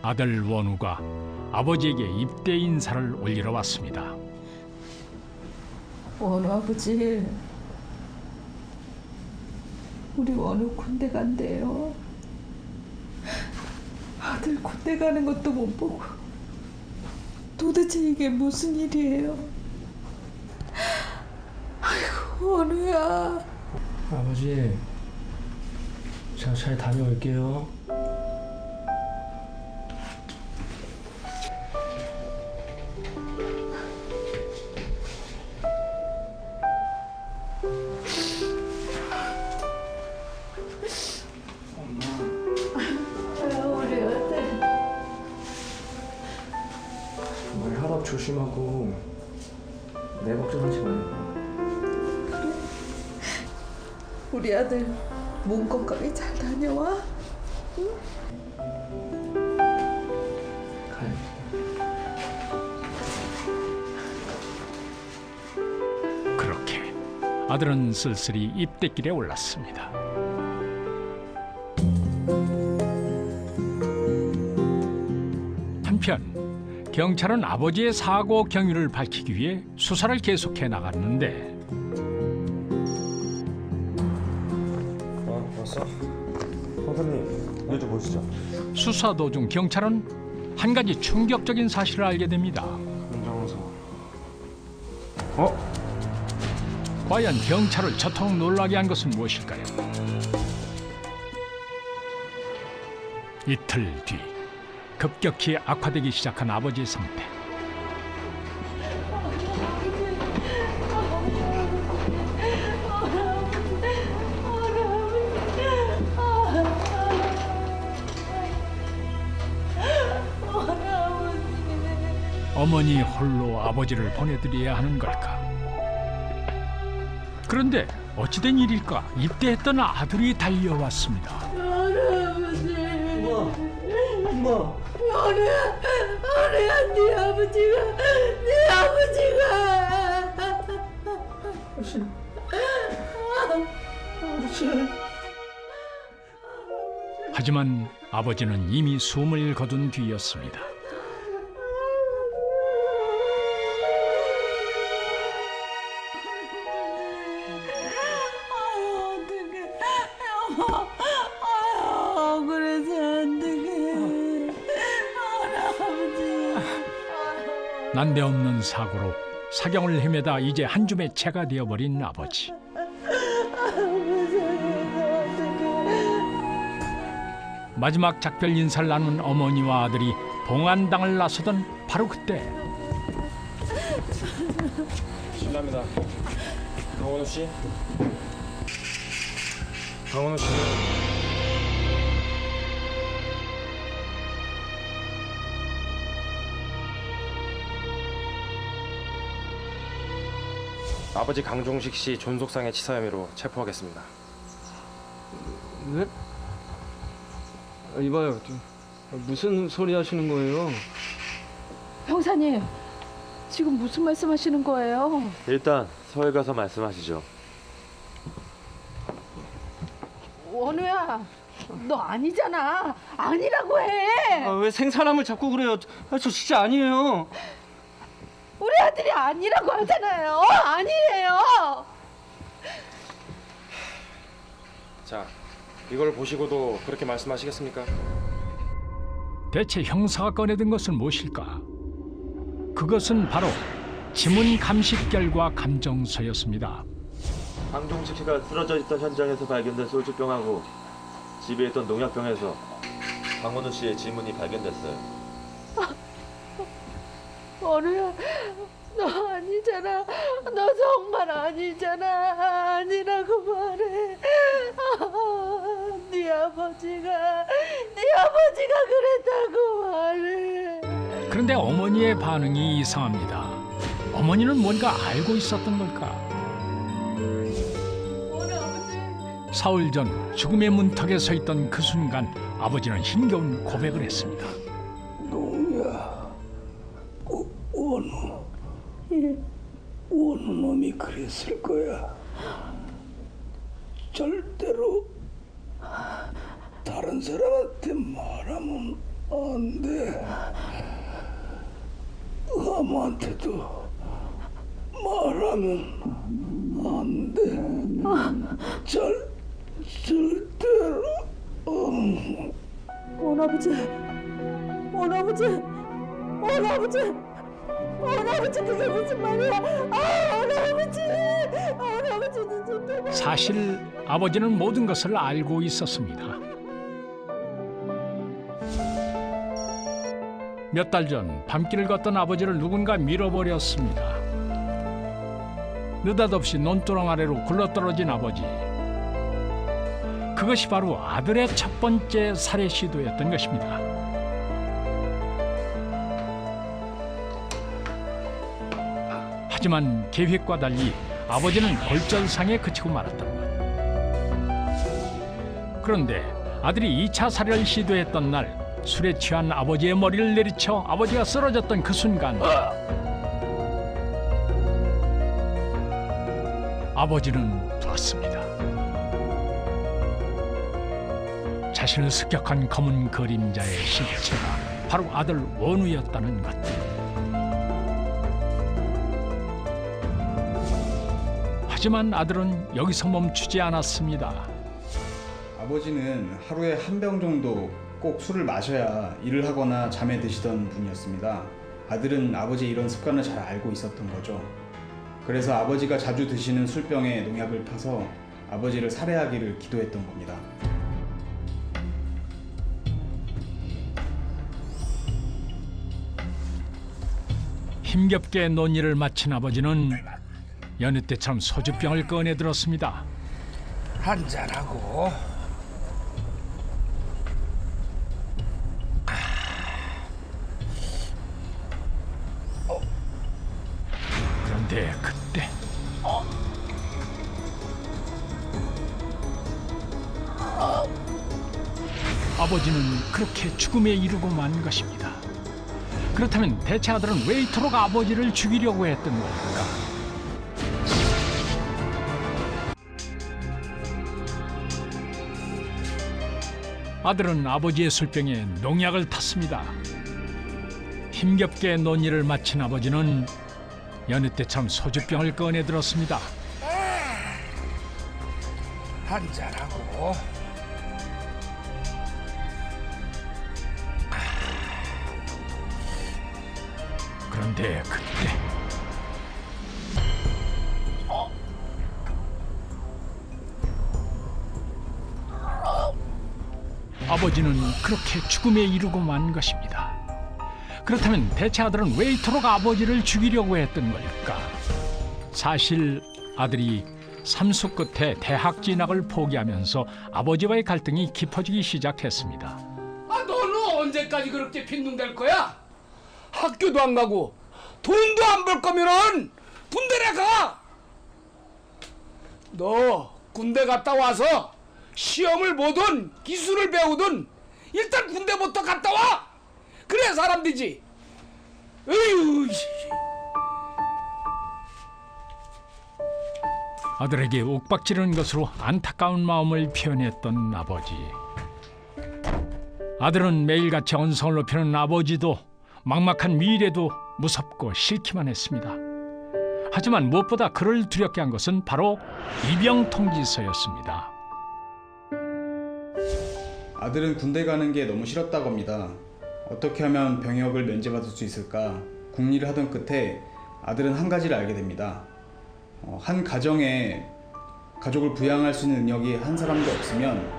아들 원우가 아버지에게 입대 인사를 올리러 왔습니다. 원우 아버지, 우리 원우 군대 간대요. 아들 군대 가는 것도 못 보고 도대체 이게 무슨 일이에요? 아이고 원우야. 아버지, 제가 잘 다녀올게요. 우리 아들. 말 하랍 조심하고 내 걱정하지 마요. 우리 아들 몸 건강히 잘 다녀와. 응? 가요. 그렇게 아들은 쓸쓸히 입대길에 올랐습니다. 한편 경찰은 아버지의 사고 경위를 밝히기 위해 수사를 계속해 나갔는데 왔어? 선생님, 이거 좀 보시죠. 수사 도중 경찰은 한 가지 충격적인 사실을 알게 됩니다. 윤정서. 과연 경찰을 저토록 놀라게 한 것은 무엇일까요? 이틀 뒤 급격히 악화되기 시작한 아버지의 상태. 어머니 홀로 아버지를 보내드려야 하는 걸까? 그런데 어찌된 일일까? 입대했던 아들이 달려왔습니다. 엄마! 원우야, 네 아버지가. 하지만 아버지는 이미 숨을 거둔 뒤였습니다. 난데없는 사고로 사경을 헤매다 이제 한 줌의 채가 되어버린 아버지. 마지막 작별 인사를 나눈 어머니와 아들이 봉안당을 나서던 바로 그때 실례합니다. 강원우 씨? 강원우 씨는 아버지 강종식 씨 존속상해 치사 혐의로 체포하겠습니다. 네? 이봐요. 무슨 소리 하시는 거예요? 형사님, 지금 무슨 말씀하시는 거예요? 일단 서울 가서 말씀하시죠. 원우야, 너 아니잖아. 아니라고 해. 왜 생사람을 자꾸 그래요? 저 진짜 아니에요. 우리 아들이 아니라고 하잖아요. 아니에요. 자, 이걸 보시고도 그렇게 말씀하시겠습니까? 대체 형사가 꺼내든 것은 무엇일까? 그것은 바로 지문 감식 결과 감정서였습니다. 강종식 씨가 쓰러져 있던 현장에서 발견된 소주병하고 집에 있던 농약병에서 강원우 씨의 지문이 발견됐어요. 원우야, 너 아니잖아. 너 정말 아니잖아. 아니라고 말해. 네 아버지가 그랬다고 말해. 그런데 어머니의 반응이 이상합니다. 어머니는 뭔가 알고 있었던 걸까? 원우 아버지. 사흘 전 죽음의 문턱에 서 있던 그 순간 아버지는 힘겨운 고백을 했습니다. 원우, 원우 놈이 그랬을 거야. 절대로 다른 사람한테 말하면 안 돼. 아무한테도 말하면 안 돼. 절대로. 원아버지, 원아버지, 원아버지, 원아버지 그게 무슨 말이야? 원아버지, 원아버지는 진짜. 사실 아버지는 모든 것을 알고 있었습니다. 몇 달 전 밤길을 걷던 아버지를 누군가 밀어버렸습니다. 느닷없이 논두렁 아래로 굴러떨어진 아버지. 그것이 바로 아들의 첫 번째 살해 시도였던 것입니다. 하지만 계획과 달리 아버지는 골절상에 그치고 말았던 것. 그런데 아들이 2차 살해를 시도했던 날 술에 취한 아버지의 머리를 내리쳐 아버지가 쓰러졌던 그 순간 아버지는 들었습니다. 자신을 습격한 검은 그림자의 실체가 바로 아들 원우였다는 것. 하지만 아들은 여기서 멈추지 않았습니다. 아버지는 하루에 한 병 정도 꼭 술을 마셔야 일을 하거나 잠에 드시던 분이었습니다. 아들은 아버지의 이런 습관을 잘 알고 있었던 거죠. 그래서 아버지가 자주 드시는 술병에 농약을 타서 아버지를 살해하기를 기도했던 겁니다. 힘겹게 논일을 마친 아버지는 여느 때처럼 소주병을 꺼내 들었습니다. 한잔하고. 그런데 그때 아버지는 그렇게 죽음에 이르고 만 것입니다. 그렇다면 대체 아들은 왜 이토록 아버지를 죽이려고 했던 걸까? 아들은 아버지의 술병에 농약을 탔습니다. 힘겹게 논일을 마친 아버지는 여느 때처럼 소주병을 꺼내 들었습니다. 한잔하고. 그런데 그때 아버지는 그렇게 죽음에 이르고 만 것입니다. 그렇다면 대체 아들은 왜 이토록 아버지를 죽이려고 했던 걸까? 사실 아들이 삼수 끝에 대학 진학을 포기하면서 아버지와의 갈등이 깊어지기 시작했습니다. 아, 너는 언제까지 그렇게 빈둥댈 거야? 학교도 안 가고 돈도 안 벌 거면은 군대에 가. 너 군대 갔다 와서 시험을 보든 기술을 배우든 일단 군대부터 갔다 와. 그래야 사람 되지. 에휴. 아들에게 옥박지르는 것으로 안타까운 마음을 표현했던 아버지. 아들은 매일같이 언성을 높이는 아버지도 막막한 미래도 무섭고 싫기만 했습니다. 하지만 무엇보다 그를 두렵게 한 것은 바로 입영 통지서였습니다. 아들은 군대 가는 게 너무 싫었다고 합니다. 어떻게 하면 병역을 면제받을 수 있을까 궁리를 하던 끝에 아들은 한 가지를 알게 됩니다. 한 가정에 가족을 부양할 수 있는 능력이 한 사람도 없으면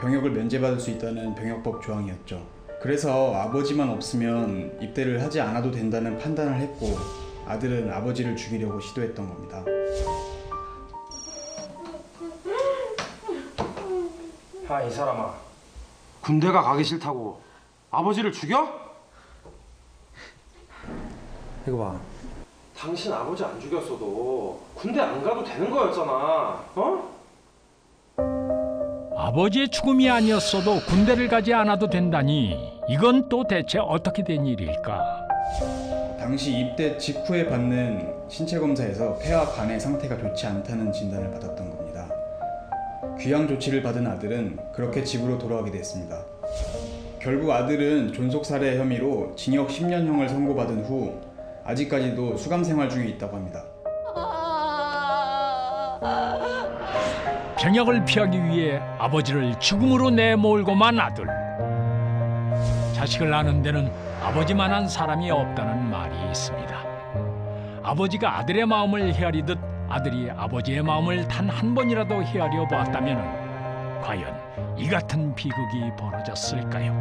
병역을 면제받을 수 있다는 병역법 조항이었죠. 그래서 아버지만 없으면 입대를 하지 않아도 된다는 판단을 했고 아들은 아버지를 죽이려고 시도했던 겁니다. 야, 이 사람아. 군대가 가기 싫다고 아버지를 죽여? 이거 봐. 당신 아버지 안 죽였어도 군대 안 가도 되는 거였잖아. 어? 아버지의 죽음이 아니었어도 군대를 가지 않아도 된다니 이건 또 대체 어떻게 된 일일까? 당시 입대 직후에 받는 신체 검사에서 폐와 간의 상태가 좋지 않다는 진단을 받았던 겁니다. 귀양 조치를 받은 아들은 그렇게 집으로 돌아가게 됐습니다. 결국 아들은 존속살해 혐의로 징역 10년형을 선고받은 후 아직까지도 수감 생활 중에 있다고 합니다. 병역을 피하기 위해 아버지를 죽음으로 내몰고만 아들. 자식을 낳는 데는 아버지만한 사람이 없다는 말이 있습니다. 아버지가 아들의 마음을 헤아리듯 아들이 아버지의 마음을 단 한 번이라도 헤아려 보았다면 과연 이 같은 비극이 벌어졌을까요?